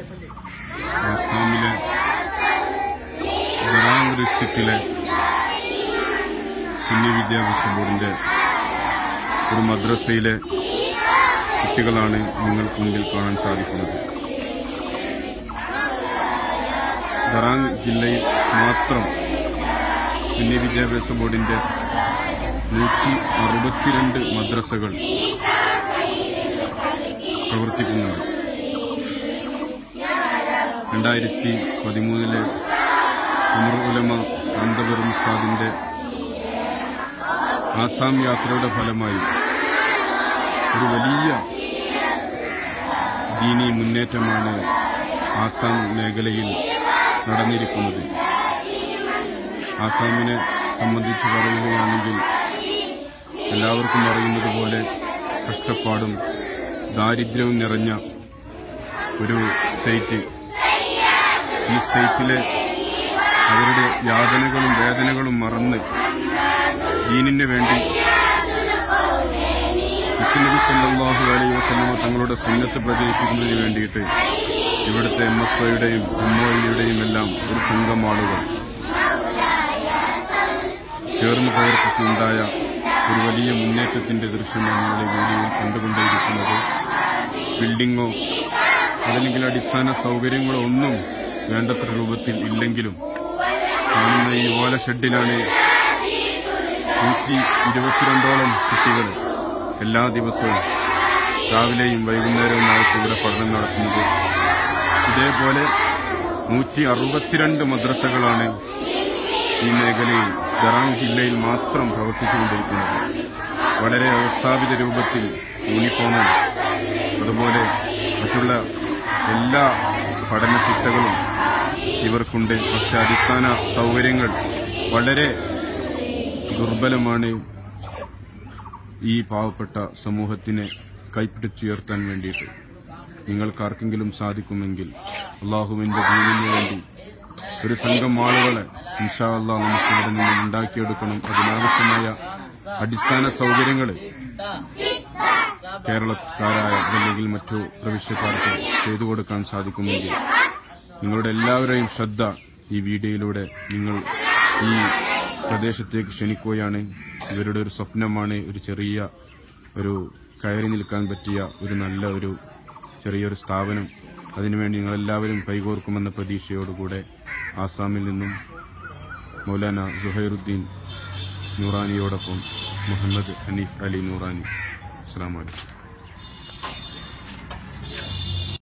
ആസാമിലെ ദറാങ് ഡിസ്ട്രിക്റ്റിലെ സുന്നി വിദ്യാഭ്യാസ ബോർഡിന്റെ ഒരു മദ്രസയിലെ കുട്ടികളാണ് നിങ്ങൾക്ക് മുന്നിൽ കാണാൻ സാധിക്കുന്നത്. ദറാങ് ജില്ലയിൽ മാത്രം സുന്നി വിദ്യാഭ്യാസ ബോർഡിന്റെ 162 മദ്രസകൾ പ്രവർത്തിക്കുന്നുണ്ട്. 2013 ഉമർ ഉലമ കാന്തപുരം ഉസ്താദിന്റെ ആസാം യാത്രയുടെ ഫലമായി ഒരു വലിയ ദീനി മുന്നേറ്റമാണ് ആസാം മേഖലയിൽ നടന്നിരിക്കുന്നത്. ആസാമിനെ സംബന്ധിച്ച് പറയുകയാണെങ്കിൽ എല്ലാവർക്കും അറിയുന്നത് പോലെ കഷ്ടപ്പാടും ദാരിദ്ര്യവും നിറഞ്ഞ ഒരു സ്റ്റേറ്റ്. ഈ സ്റ്റേറ്റിലെ അവരുടെ യാതനകളും വേദനകളും മറന്ന് ദീനിന് വേണ്ടി നബി സല്ലല്ലാഹു അലൈഹി വസല്ലം തങ്ങളുടെ സുന്നത്ത് പ്രചരിപ്പിക്കുന്നതിന് വേണ്ടിയിട്ട് ഇവിടുത്തെ MSYയുടെയും MOIയുടെയും എല്ലാം ഒരു സംഘം ആളുകൾ ചേർന്ന് പ്രവർത്തിച്ചുണ്ടായ ഒരു വലിയ മുന്നേറ്റത്തിന്റെ ദൃശ്യമാണ് നിങ്ങൾ ഈ വീഡിയോയിൽ കണ്ടുകൊണ്ടേയിരിക്കുന്നത്. ബിൽഡിങ്ങോ അതല്ലെങ്കിൽ അടിസ്ഥാന സൗകര്യങ്ങളോ ഒന്നും വേണ്ടത്ര രൂപത്തിൽ ഇല്ലെങ്കിലും കാണുന്ന ഈ ഓല ഷെഡിലാണ് 122ഓളം കുട്ടികൾ എല്ലാ ദിവസവും രാവിലെയും വൈകുന്നേരവുമായിട്ട് ഇവിടെ പഠനം നടത്തുന്നത്. ഇതേപോലെ 162 മദ്രസകളാണ് ഈ മേഖലയിൽ ദറാങ് ജില്ലയിൽ മാത്രം പ്രവർത്തിച്ചുകൊണ്ടിരിക്കുന്നത്. വളരെ വ്യവസ്ഥാപിത രൂപത്തിൽ യൂണിഫോമും അതുപോലെ മറ്റുള്ള എല്ലാ പഠന ചിട്ടകളും ഇവർക്കുണ്ട്. പക്ഷെ അടിസ്ഥാന സൗകര്യങ്ങൾ വളരെ ദുർബലമാണ്. ഈ പാവപ്പെട്ട സമൂഹത്തിനെ കൈപ്പിടിച്ചുയർത്താൻ വേണ്ടിയിട്ട് നിങ്ങൾക്കാർക്കെങ്കിലും സാധിക്കുമെങ്കിൽ അള്ളാഹുവിന്റെ ദീനിനു വേണ്ടി ഒരു സംഘം ആളുകളെ ഇൻഷാ അല്ലാഹ് നമുക്ക് ഇവിടെ നിന്ന് ഉണ്ടാക്കിയെടുക്കണം. അതിനാവശ്യമായ അടിസ്ഥാന സൗകര്യങ്ങൾ കേരളക്കാരായ അല്ലെങ്കിൽ മറ്റു പ്രവിശ്യക്കാർക്ക് ചെയ്തു കൊടുക്കാൻ സാധിക്കുമെങ്കിൽ നിങ്ങളുടെ എല്ലാവരെയും ശ്രദ്ധ ഈ വീഡിയോയിലൂടെ നിങ്ങൾ ഈ പ്രദേശത്തേക്ക് ക്ഷണിക്കുകയാണ്. ഇവരുടെ ഒരു സ്വപ്നമാണ് ഒരു ചെറിയ ഒരു കയറി നിൽക്കാൻ പറ്റിയ ഒരു നല്ല ഒരു ചെറിയൊരു സ്ഥാപനം. അതിനുവേണ്ടി നിങ്ങളെല്ലാവരും കൈകോർക്കുമെന്ന പ്രതീക്ഷയോടുകൂടെ ആസാമിൽ നിന്നും മൗലാന സുഹൈറുദ്ദീൻ നൂറാനിയോടൊപ്പം മുഹമ്മദ് ഹനീഫ് അലി നൂറാനി. അസ്സലാമു അലൈക്കും.